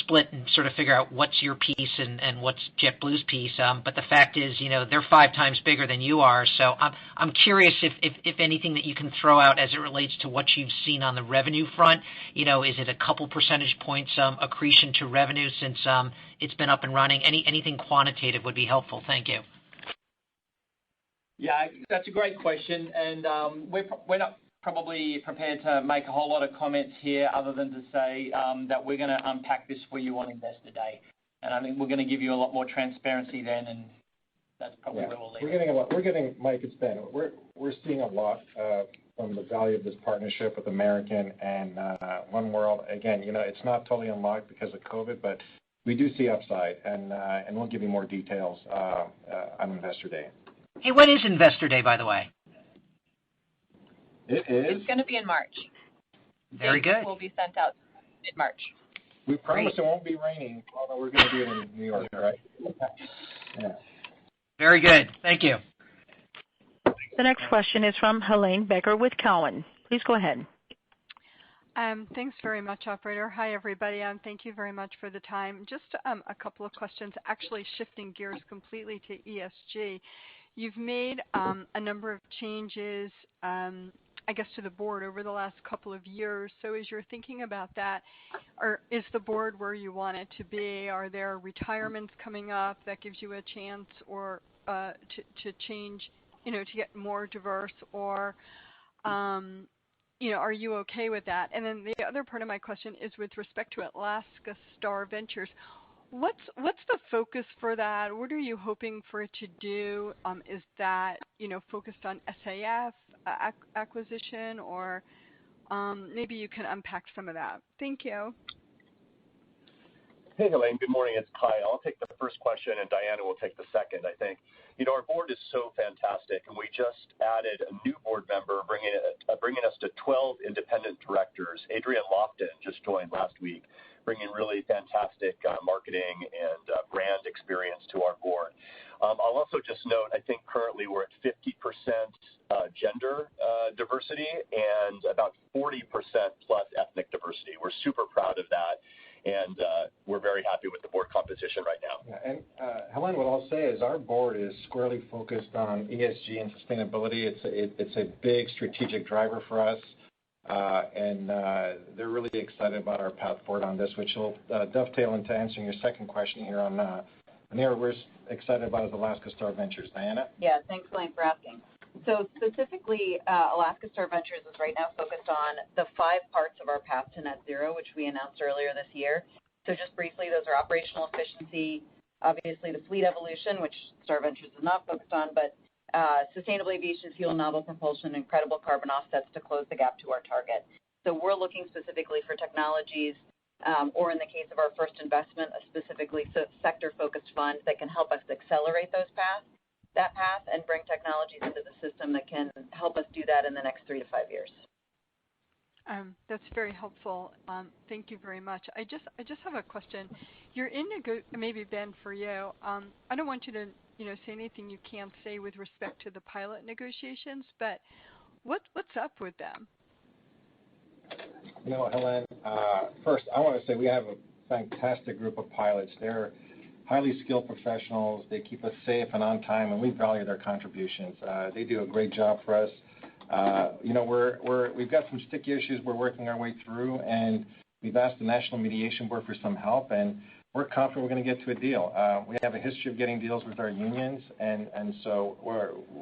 O: split and sort of figure out what's your piece and what's JetBlue's piece. But the fact is, they're 5 times bigger than you are. So I'm curious if anything that you can throw out as it relates to what you've seen on the revenue front. Is it a couple percentage points accretion to revenue since it's been up and running? Anything quantitative would be helpful. Thank you.
G: Yeah, that's a great question, and we're not probably prepared to make a whole lot of comments here other than to say that we're going to unpack this for you on Investor Day. And I think we're going to give you a lot more transparency then, and that's probably where we'll leave it.
C: We're getting, Mike, it's Ben. We're seeing a lot from the value of this partnership with American and oneworld. Again, it's not totally unlocked because of COVID, but we do see upside, and we'll give you more details on Investor Day.
O: Hey, what is Investor Day, by the way?
C: It is.
B: It's going to be in March.
O: Very good.
B: It will be sent out in March.
C: We promise it won't be raining, although we're going to do it in New York, right? Yeah.
O: Very good. Thank you.
A: The next question is from Helane Becker with Cowen. Please go ahead.
Q: Thanks very much, operator. Hi, everybody, and thank you very much for the time. Just a couple of questions, actually shifting gears completely to ESG. You've made a number of changes, I guess, to the board over the last couple of years. So as you're thinking about that, is the board where you want it to be? Are there retirements coming up that gives you a chance or to change, to get more diverse? Or, are you okay with that? And then the other part of my question is with respect to Alaska Star Ventures. What's the focus for that? What are you hoping for it to do? Is that, focused on SAF acquisition, or maybe you can unpack some of that. Thank you.
R: Hey, Helane. Good morning. It's Kyle. I'll take the first question, and Diana will take the second, I think. Our board is so fantastic, and we just added a new board member, bringing us to 12 independent directors. Adrienne Lofton just joined last week, bringing really fantastic marketing and brand experience to our board. I'll also just note, I think currently we're at 50% gender diversity and about 40% plus ethnic diversity. We're super proud of that, and we're very happy with the board composition right now.
C: Yeah, and Helen, what I'll say is our board is squarely focused on ESG and sustainability. It's a big strategic driver for us. And they're really excited about our path forward on this, which will dovetail into answering your second question here on an area we're excited about is Alaska Star Ventures. Diana?
S: Yeah, thanks, Helane, for asking. So specifically, Alaska Star Ventures is right now focused on the 5 parts of our path to net zero, which we announced earlier this year. So just briefly, those are operational efficiency, obviously the fleet evolution, which Star Ventures is not focused on, but sustainable aviation fuel, novel propulsion, and credible carbon offsets to close the gap to our target. So we're looking specifically for technologies, or in the case of our first investment, a specifically sector-focused fund that can help us accelerate those paths. that path and bring technologies into the system that can help us do that in the next 3 to 5 years.
Q: That's very helpful. Thank you very much. I just have a question. You're in maybe Ben for you. I don't want you to say anything you can't say with respect to the pilot negotiations, but what's up with them?
C: Helen, first I want to say we have a fantastic group of pilots. They're highly skilled professionals. They keep us safe and on time, and we value their contributions. They do a great job for us. We've got some sticky issues we're working our way through, and we've asked the National Mediation Board for some help, and we're confident we're going to get to a deal. We have a history of getting deals with our unions, and so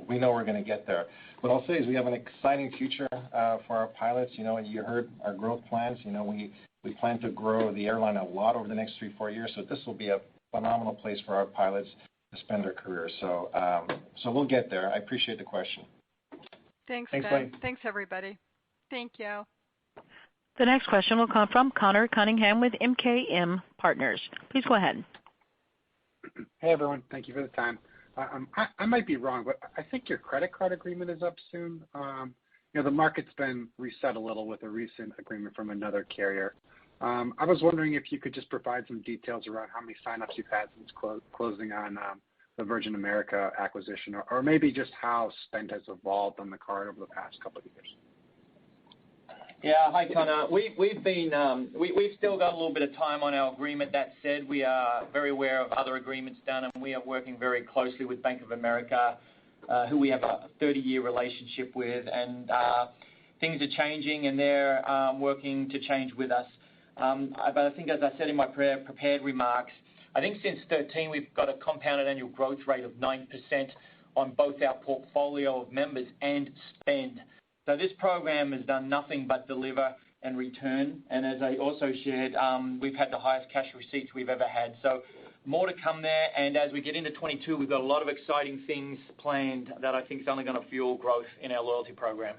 C: we know we're going to get there. What I'll say is we have an exciting future for our pilots. You heard our growth plans. We plan to grow the airline a lot over the next 3-4 years, so this will be a phenomenal place for our pilots to spend their careers. So we'll get there. I appreciate the question.
Q: Thanks Ben.
C: Wayne.
Q: Thanks, everybody. Thank you.
A: The next question will come from Connor Cunningham with MKM Partners. Please go ahead.
T: Hey, everyone. Thank you for the time. I might be wrong, but I think your credit card agreement is up soon. The market's been reset a little with a recent agreement from another carrier. I was wondering if you could just provide some details around how many signups you've had since closing on the Virgin America acquisition, or maybe just how spend has evolved on the card over the past couple of years.
G: Yeah, hi Connor. We've still got a little bit of time on our agreement. That said, we are very aware of other agreements done, and we are working very closely with Bank of America, who we have a 30-year relationship with, and things are changing, and they're working to change with us. But I think, as I said in my prepared remarks, I think since 2013 we've got a compounded annual growth rate of 9% on both our portfolio of members and spend. So this program has done nothing but deliver and return. And as I also shared, we've had the highest cash receipts we've ever had. So more to come there. And as we get into 22, we've got a lot of exciting things planned that I think is only going to fuel growth in our loyalty program.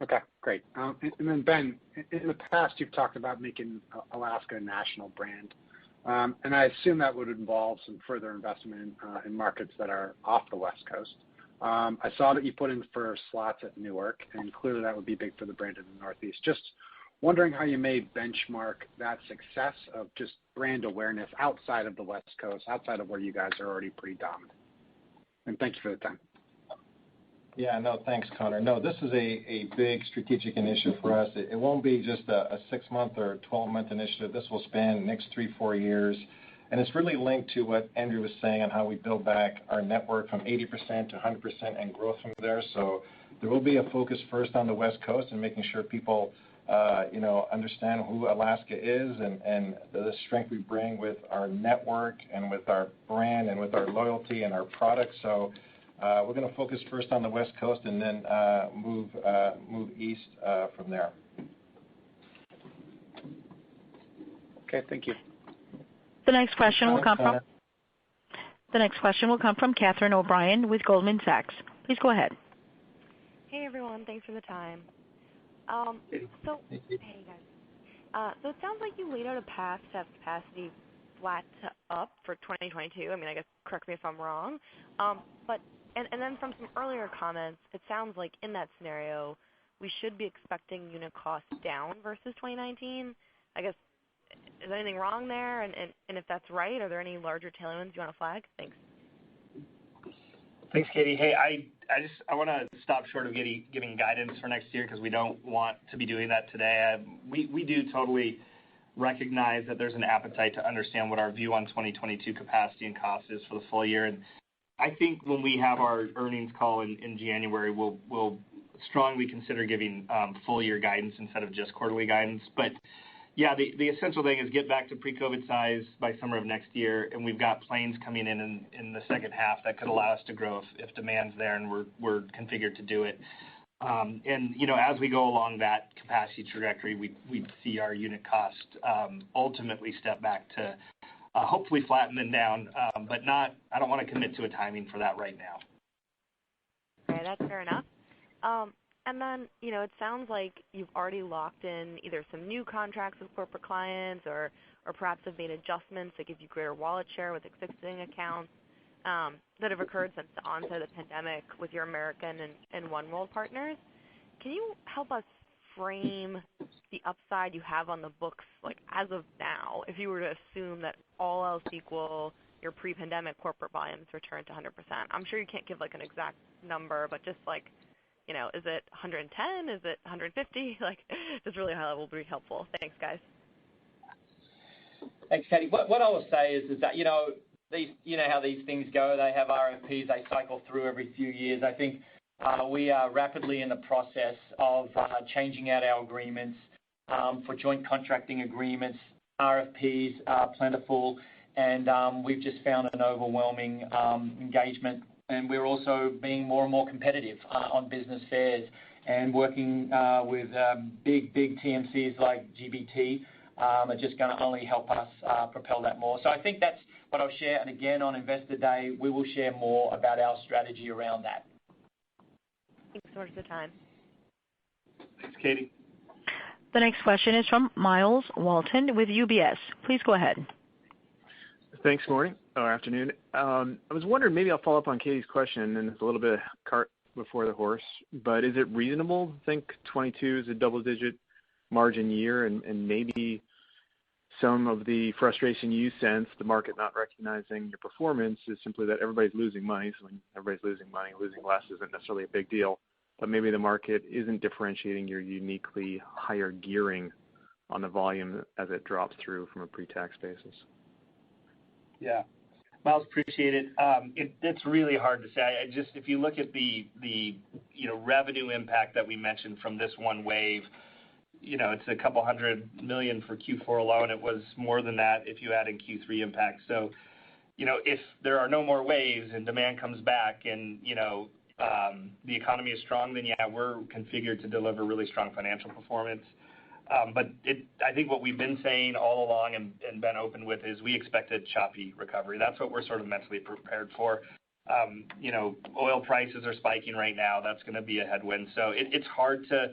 T: Okay, great. And then Ben, in the past you've talked about making Alaska a national brand, and I assume that would involve some further investment in markets that are off the West Coast. I saw that you put in for slots at Newark, and clearly that would be big for the brand in the Northeast. Just wondering how you may benchmark that success of just brand awareness outside of the West Coast, outside of where you guys are already pretty dominant. And thank you for the time.
C: Yeah, no, thanks, Connor. No, this is a big strategic initiative for us. It won't be just a 6-month or 12-month initiative. This will span the next 3-4 years. And it's really linked to what Andrew was saying on how we build back our network from 80% to 100% and growth from there. So there will be a focus first on the West Coast and making sure people, understand who Alaska is and the strength we bring with our network and with our brand and with our loyalty and our products. So we're going to focus first on the West Coast and then move east from there.
T: Okay, thank you.
A: The next question will come from Catherine O'Brien with Goldman Sachs. Please go ahead.
U: Hey everyone, thanks for the time. Hey guys. So it sounds like you laid out a path to have capacity flat to up for 2022. I mean, I guess correct me if I'm wrong. And then from some earlier comments, it sounds like in that scenario we should be expecting unit costs down versus 2019. I guess, is anything wrong there? And if that's right, are there any larger tailwinds you want to flag? Thanks.
E: Thanks, Katie. Hey, I want to stop short of giving guidance for next year because we don't want to be doing that today. We do totally recognize that there's an appetite to understand what our view on 2022 capacity and cost is for the full year. And I think when we have our earnings call in January, we'll strongly consider giving full year guidance instead of just quarterly guidance. But yeah, the essential thing is get back to pre-COVID size by summer of next year, and we've got planes coming in the second half that could allow us to grow if demand's there, and we're configured to do it. And as we go along that capacity trajectory, we see our unit cost ultimately step back to hopefully flatten them down, but not. I don't want to commit to a timing for that right now.
U: Okay, that's fair enough. And then, it sounds like you've already locked in either some new contracts with corporate clients or perhaps have made adjustments that give you greater wallet share with existing accounts. that have occurred since the onset of the pandemic with your American and One World partners. Can you help us frame the upside you have on the books, like as of now, if you were to assume that all else equal, your pre-pandemic corporate volumes return to 100%? I'm sure you can't give like an exact number, but just like, is it 110? Is it 150? Like, just really high level would be helpful. Thanks, guys.
G: Thanks, Katie. What I will say is that, these, how these things go. They have RFPs. They cycle through every few years. I think we are rapidly in the process of changing out our agreements for joint contracting agreements. RFPs are plentiful, and we've just found an overwhelming engagement. And we're also being more and more competitive on business fairs and working with big TMCs like GBT are just going to only help us propel that more. So I think that's what I'll share. And again, on Investor Day, we will share more about our strategy around that.
U: Thanks so much for the time.
E: Thanks, Katie.
A: The next question is from Miles Walton with UBS. Please go ahead.
D: Thanks, morning or afternoon. I was wondering, maybe I'll follow up on Katie's question, and it's a little bit of cart before the horse, but is it reasonable to think 22 is a double-digit margin year, and maybe some of the frustration you sense, the market not recognizing your performance, is simply that everybody's losing money. So when everybody's losing money, losing less isn't necessarily a big deal, but maybe the market isn't differentiating your uniquely higher gearing on the volume as it drops through from a pre-tax basis.
E: Yeah. Miles, appreciate it. It's really hard to say. If you look at the revenue impact that we mentioned from this one wave, it's a couple $100 million for Q4 alone. It was more than that if you add in Q3 impact. So, if there are no more waves and demand comes back and, the economy is strong, then yeah, we're configured to deliver really strong financial performance. But I think what we've been saying all along and been open with is we expect a choppy recovery. That's what we're sort of mentally prepared for. Oil prices are spiking right now. That's going to be a headwind. So it's hard to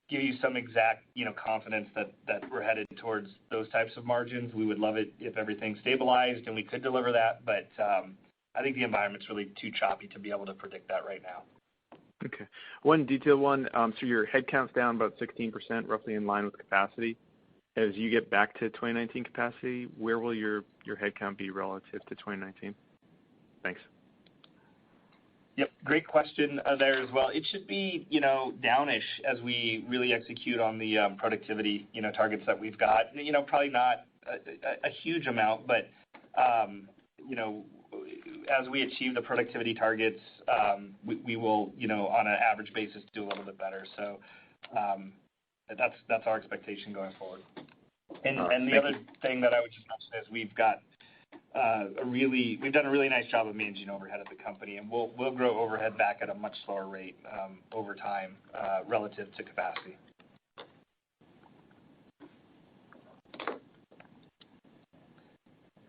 E: give you some exact, confidence that we're headed towards those types of margins. We would love it if everything stabilized and we could deliver that, but I think the environment's really too choppy to be able to predict that right now.
D: Okay. One detailed one. So your headcount's down about 16%, roughly in line with capacity. As you get back to 2019 capacity, where will your headcount be relative to 2019? Thanks.
E: Yep, great question there as well. It should be, downish as we really execute on the productivity, targets that we've got. Probably not a huge amount, but, as we achieve the productivity targets, we will, on an average basis, do a little bit better. So that's our expectation going forward. And the other thing that I would just mention is we've got we've done a really nice job of managing overhead at the company, and we'll grow overhead back at a much slower rate over time relative to capacity.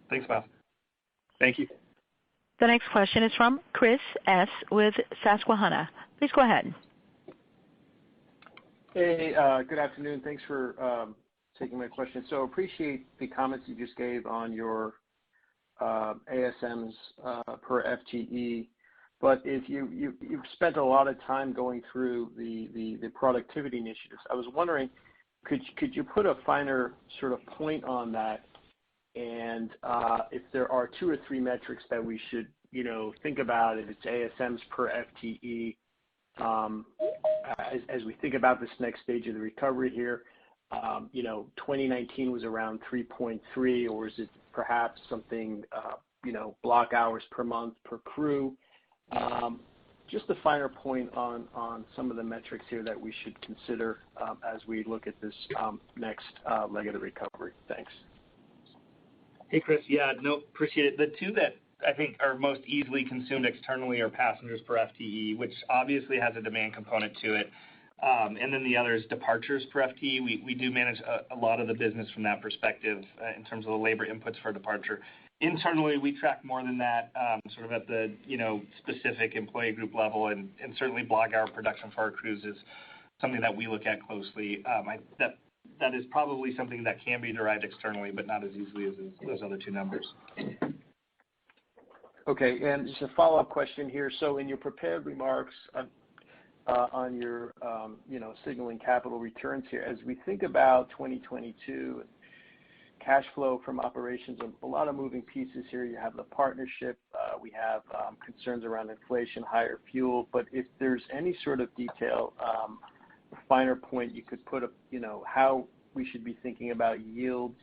E: Thanks, Miles.
D: Thank you.
A: The next question is from Chris S. with Susquehanna. Please go ahead.
V: Hey, good afternoon. Thanks for taking my question. So appreciate the comments you just gave on your ASMs per FTE. But if you've spent a lot of time going through the productivity initiatives, I was wondering, could you put a finer sort of point on that? And if there are 2 or 3 metrics that we should, think about, if it's ASMs per FTE, as we think about this next stage of the recovery here, 2019 was around 3.3, or is it perhaps something, block hours per month per crew? Just a finer point on some of the metrics here that we should consider as we look at this next leg of the recovery. Thanks.
E: Hey, Chris. Yeah, no, appreciate it. The 2 that I think are most easily consumed externally are passengers per FTE, which obviously has a demand component to it. And then the other is departures per FTE. We do manage a lot of the business from that perspective in terms of the labor inputs for departure. Internally, we track more than that, sort of at the specific employee group level, and certainly block hour production for our crews is something that we look at closely. That is probably something that can be derived externally, but not as easily as those other 2 numbers.
V: Okay, and just a follow-up question here. So in your prepared remarks on your, signaling capital returns here, as we think about 2022, cash flow from operations, a lot of moving pieces here. You have the partnership, we have concerns around inflation, higher fuel, but if there's any sort of detail, a finer point you could put up, how we should be thinking about yields,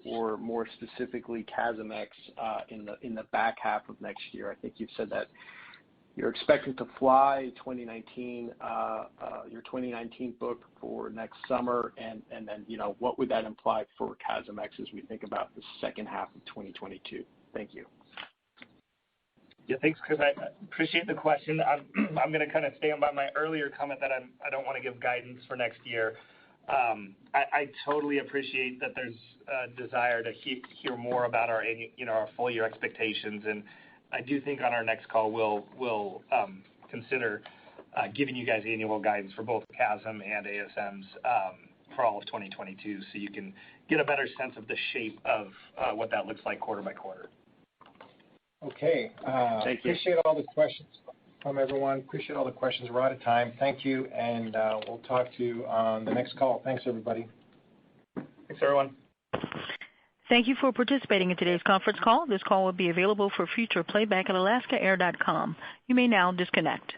V: or more specifically Capex in the back half of next year. I think you've said that you're expecting to fly 2019, your 2019 book for next summer, and then what would that imply for Capex as we think about the second half of 2022? Thank you.
E: Yeah, thanks, Chris. I appreciate the question. I'm going to kind of stand by my earlier comment that I don't want to give guidance for next year. I totally appreciate that there's a desire to hear more about our full year expectations, and I do think on our next call we'll consider giving you guys annual guidance for both CASM and ASMs for all of 2022, so you can get a better sense of the shape of what that looks like quarter by quarter.
C: Okay.
V: Thank you.
C: Appreciate all the questions from everyone. Appreciate all the questions. We're out of time. Thank you, and we'll talk to you on the next call. Thanks, everybody.
E: Thanks, everyone.
A: Thank you for participating in today's conference call. This call will be available for future playback at alaskaair.com. You may now disconnect.